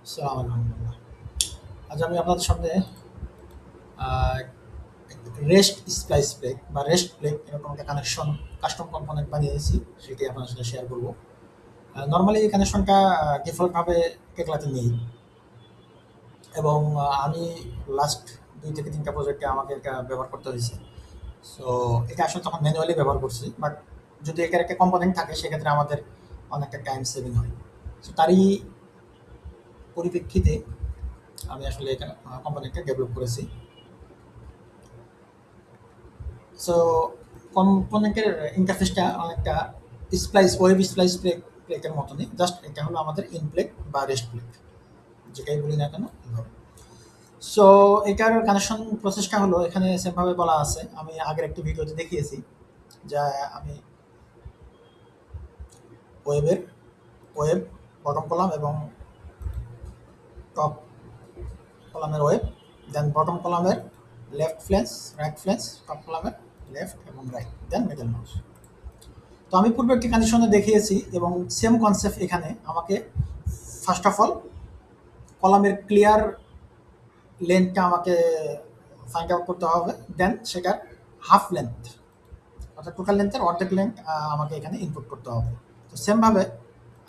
আসসালামু আলাইকুম। আজ আমি আপনাদের সামনে রেস্ট স্প্লাইস প্লেগ বা রেস্ট প্লেগ এরকম একটা কানেকশন কাস্টম কম্পোনেন্ট বানিয়েছি, সেটি আপনার সাথে শেয়ার করব। নর্মালি এই কানেকশনটা ডিফল্টভাবে টেকলাতে নেই, এবং আমি লাস্ট 2 থেকে 3টা প্রজেক্টে আমাকে এটা ব্যবহার করতে হয়েছে। সো এটা আসলে তখন ম্যানুয়ালি ব্যবহার করছি, বাট যদি এটার একটা কম্পোনেন্ট থাকে সেক্ষেত্রে আমাদের অনেকটা টাইম সেভিং হয়। সো তারই পরিপ্রেক্ষিতে আমি আসলে এটা কম্পোনেন্টটা ডেভেলপ করেছি। সো কম্পোনেন্টের ইন্টারফেসটা অনেকটা ওয়েব স্প্লাইস প্লেটের মতনই, জাস্ট এটা হলো আমাদের ইন প্লেট বা রেস্ট প্লেট, যেটাই বলি না কেন এইভাবে। সো এটার কানেকশন প্রসেসটা হলো এখানে সেমভাবে বলা আছে, আমি আগের একটি ভিডিওতে দেখিয়েছি। যা আমি ওয়েবের ওয়েব বটম কলাম এবং টপ কলামের ওয়েব, দেন বটম কলামের লেফট ফ্ল্যান্স, রাইট ফ্ল্যান্স, টপ কলামের লেফট এবং রাইট, দেন মিডল মাউস। তো আমি পূর্বে একটি কন্ডিশনে দেখিয়েছি এবং সেম কনসেপ্ট এখানে আমাকে ফার্স্ট অফ অল কলামের ক্লিয়ার লেন্থটা আমাকে ফাইন্ড আউট করতে হবে, দেন সেটার হাফ লেন্থ অর্থাৎ টোটাল লেন্থের অর্ধেক লেন্থ আমাকে এখানে ইনপুট করতে হবে। তো সেমভাবে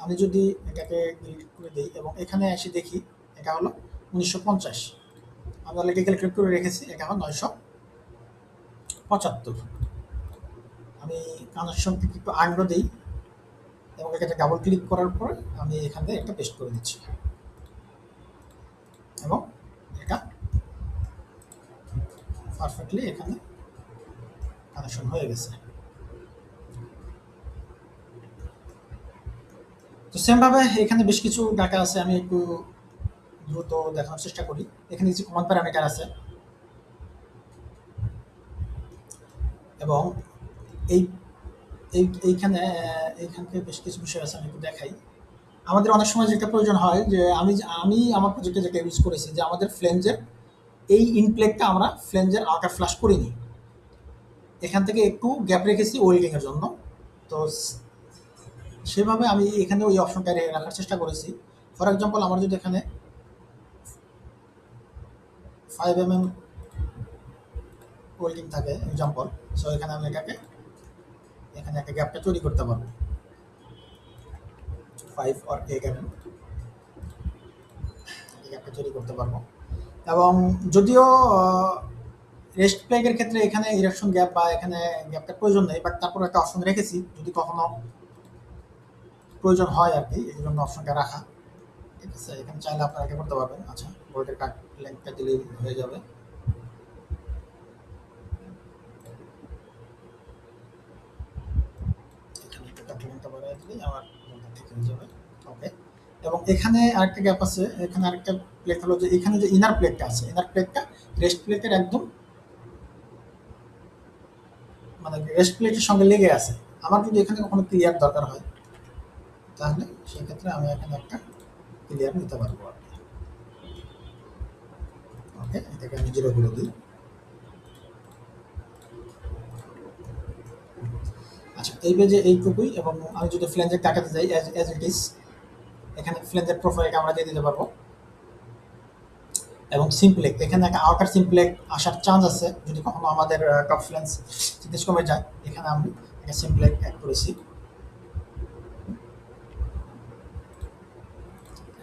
আমি যদি এটাকে ডিলিট করে দিই এবং এখানে এসে দেখি এটা হলো 1950, আমি অলরেডি ক্যালকুলেট করে রেখেছি, এটা হলো 975। আমি কানেকশনটিকে একটু আগ্রহ দিই এবং এটাকে ডাবল ক্লিক করার পরে আমি এখানে একটা পেস্ট করে দিচ্ছি এবং এটা পারফেক্টলি এখানে কানেকশন হয়ে গেছে। তো সেমভাবে এখানে বেশ কিছু ডাটা আছে, আমি একটু দ্রুত দেখানোর চেষ্টা করি। এখানে কিছু কমন প্যারামিটার আছে এবং এই এইখানে এইখানকে বেশ কিছু বিষয় আছে, আমি একটু দেখাই। আমাদের অনেক সময় যেটা প্রয়োজন হয় যে আমি আমার প্রজেক্টে যেটা ইউজ করেছি যে আমাদের ফ্লেঞ্জের এই ইনপ্লেটটা আমরা ফ্লেঞ্জের আউটার ফ্লাশ করিনি, এখান থেকে একটু গ্যাপ রেখেছি ওয়েল্ডিংয়ের জন্য। তো সেভাবে আমি এখানে ওই অপশনটা রাখার চেষ্টা করেছি। ফর এক্সাম্পল আমার যদি এখানে 5 mm ওয়েল্ডিং থাকে এক্সাম্পল, সো এখানে আমি এটাকে এখানে একটা গ্যাপটা তৈরি করতে পারবো 5 or 8 mm গ্যাপটা তৈরি করতে পারবো। এবং যদিও রেস্ট প্লেগের ক্ষেত্রে এখানে ইরেকশন গ্যাপ বা এখানে গ্যাপটা প্রয়োজন নেই, বাট তারপর একটা অপশন রেখেছি যদি কখনো প্রয়োজন হয় আর কি, এই জন্য অপশনটা রাখা। ঠিক আছে, এখানে চাইলে আপনারা এটা করতে পারবেন। আচ্ছা, বোল্টের কাট লেন্থটা দিলেই হয়ে যাবে। এখানে একটা কাট লেন্থটা বাড়িয়ে দিলেই আমার বোল্টটা ঠিক হয়ে যাবে। ওকে। এবং এখানে আরেকটা গ্যাপ আছে, এখানে আরেকটা প্লেট হলো যে এখানে যে ইনার প্লেটটা আছে, ইনার প্লেটটা রেস্ট প্লেটের একদম মানে রেস্ট প্লেটের সঙ্গে লেগে আছে। আমার যদি এখানে কখনো ক্লিয়ার দরকার হয় তাহলে সেক্ষেত্রে আমি এখানে একটা ক্লিয়ার নিতে পারবো আর কি। ওকে, এটাকে আমি 0 করে দিই। আচ্ছা, এই পেজে এইটুকুই, এবং আমি যদি ফ্লেঞ্জের কাটাতে যাই অ্যাজ ইট ইজ, এখানে ফ্লেঞ্জের প্রোফাইলটা আমরা দিয়ে দিতে পারবো। এবং সিম্পলেক, এখানে একটা আউটার সিম্পলেক আসার চান্স আছে যদি কখনো আমাদের টপ ফ্লেন্স জিনিস কমে যায়। এখানে আমি একটা সিম্পলেক অ্যাড করেছি,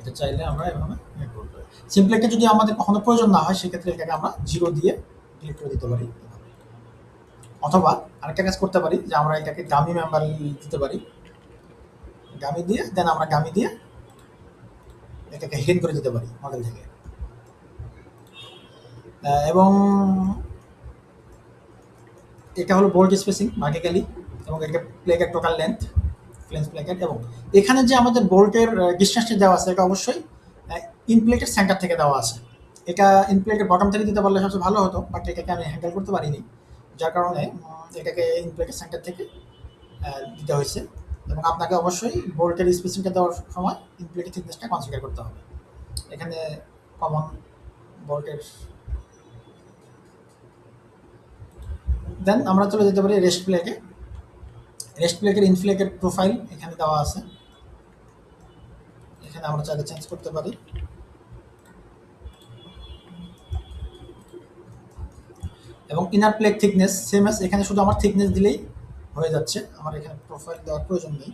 এটা চাইলে আমরা এভাবে অ্যাড করতে পারি। সিম্পলেকটা যদি আমাদের কখনো প্রয়োজন না হয় সেক্ষেত্রে এটাকে আমরা 0 দিয়ে ডিলিট করে দিতে পারি। অথবা আরেকটা কাজ করতে পারি যে আমরা এটাকে ডামি মেম্বার দিতে পারি, ডামি দিয়ে দেন আমরা ডামি দিয়ে এটাকে হিডেন করে দিতে পারি মডেল থেকে। এবং এটা হলো বোল্ট স্পেসিং ভার্টিক্যালি, এবং এটা প্লেগের টোটাল লেন্থ ফ্লেন্স প্লেগের। এবং এখানে যে আমাদের বোল্টের ডিস্টেন্সটা দেওয়া আছে এটা অবশ্যই ইনপ্লেটের সেন্টার থেকে দেওয়া আছে। এটা ইনপ্লেটের বটম থেকে দিতে পারলে সবচেয়ে ভালো হতো, বাট এটাকে আমি হ্যান্ডেল করতে পারিনি, যার কারণে এটাকে ইনপ্লেটের সেন্টার থেকে দিতে হয়েছে। এবং আপনাকে অবশ্যই বোল্টের স্পেসিংটা দেওয়ার সময় ইনপ্লেটের থিকনেসটা কনসিডার করতে হবে। এখানে কমন বোল্টের, দেন আমরা চলে যেতে পারি রেস্ট প্লেটে। রেস্ট প্লেটের ইনফ্লেটের প্রোফাইল এখানে দেওয়া আছে, এখানে আমরা চাইলে চেঞ্জ করতে পারি। এবং inner plate thickness same as এখানে, শুধু আমার থিকনেস দিলেই হয়ে যাচ্ছে, আমার এখানে প্রোফাইল দেওয়ার প্রয়োজন নেই,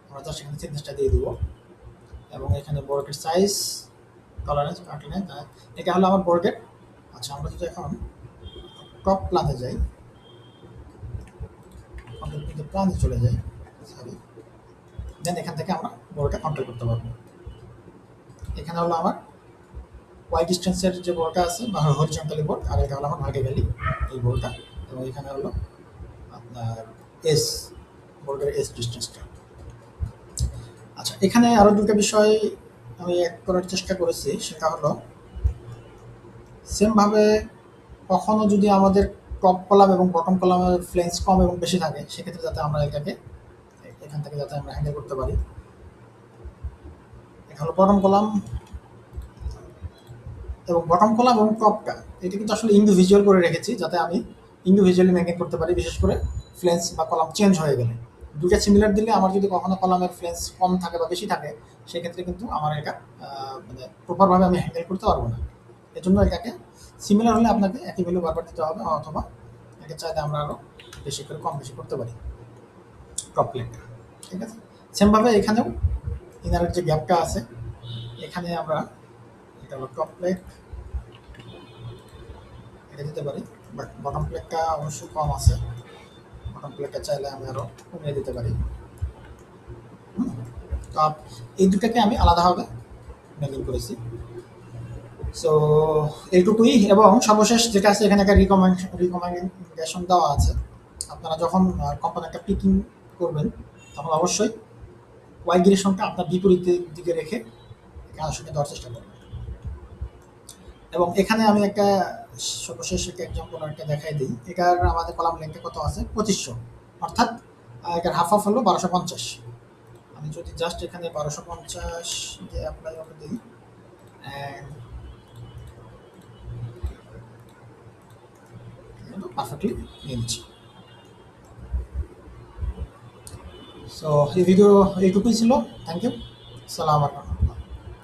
আমরা জাস্ট এখানে থিকনেসটা দিয়ে দিব। এবং এখানে বোর্ডের সাইজ, টলারেন্স, কাটলেন, এটা হলো আমার বোর্ডের। আচ্ছা, আমরা যদি এখন টপ প্ল্যানে যাই, কন্ট্রোল কিন্তু প্ল্যানে চলে যাই, সরি, দেন এখান থেকে আমরা বোর্ডটা কন্ট্রোল করতে পারবো। এখানে হলো আমার ওয়াই ডিস্টেন্সের যে বোর্ডটা আছে বা হরিজন্টালি বোর্ড, আর এটা হলো আমার ভার্টিক্যালি এই বোর্ডটা, এবং এখানে হলো আপনার এস বোর্ডের এস ডিস্টেন্সটা। আচ্ছা, এখানে আরও দুটো বিষয় আমি অ্যাড করার চেষ্টা করেছি, সেটা হলো সেমভাবে কখনো যদি আমাদের টপ কলাম এবং বটম কলামের ফ্লেন্স কম এবং বেশি থাকে, সেক্ষেত্রে যাতে আমরা এটাকে এখান থেকে যাতে আমরা হ্যান্ডেল করতে পারি। এটা হলো বটম কলাম, এবং বটম কলাম এবং টপটা এটা কিন্তু আসলে ইন্ডিভিজুয়াল করে রেখেছি, যাতে আমি ইন্ডিভিজুয়ালি মেনটেন করতে পারি, বিশেষ করে ফ্লেন্স বা কলাম চেঞ্জ হয়ে গেলে। দুটা সিমিলার দিলে আমার যদি কখনো কলামের ফ্লেন্স কম থাকে বা বেশি থাকে, সেক্ষেত্রে কিন্তু আমার এটা মানে প্রপারভাবে আমি হ্যান্ডেল করতে পারবো না। এজন্য এটাকে সিমিলার হলে আপনাকে একই ভ্যালু বারবার দিতে হবে, অথবা এটা চাইলে আমরা আরও বেশি করে কম বেশি করতে পারি টপ প্লেনটা। ঠিক আছে, সেমভাবে এখানেও ইনারের যে গ্যাপটা আছে, এখানে আমরা এটা হলো টপ প্লেট, এটা দিতে পারি, বাট বটম প্লেটটা অবশ্যই কম আছে, বটম প্লেটটা চাইলে আমি আরও কমিয়ে দিতে পারি। তো এই দুটাকে আমি আলাদাভাবে মেনটেন করেছি। সো এইটুকুই, এবং সর্বশেষ যেটা আছে এখানে একটা রিকমেন্ডেশন দেওয়া আছে, আপনারা যখন কম্পোনেন্টটা পিকিং করবেন তখন অবশ্যই ওয়াই ডিরেকশনটা আপনার বিপরীত দিকে রেখে কাজের সঙ্গে দেওয়ার চেষ্টা করবেন। এবং এখানে আমি একটা সর্বশেষ একটা এক্সাম্পল একটা দেখাই দিই। এটার আমাদের কলাম লেন্থে কত আছে, 2500, অর্থাৎ এটার হাফ অফ হলো 1250। আমি যদি জাস্ট এখানে 1250 দিয়ে অ্যাপ্লাই করে দিই, পারফেক্টলি নিয়ে নিচ্ছি। সো এই ভিডিও এইটুকুই ছিল। থ্যাংক ইউ, সালাম আলাইকুম।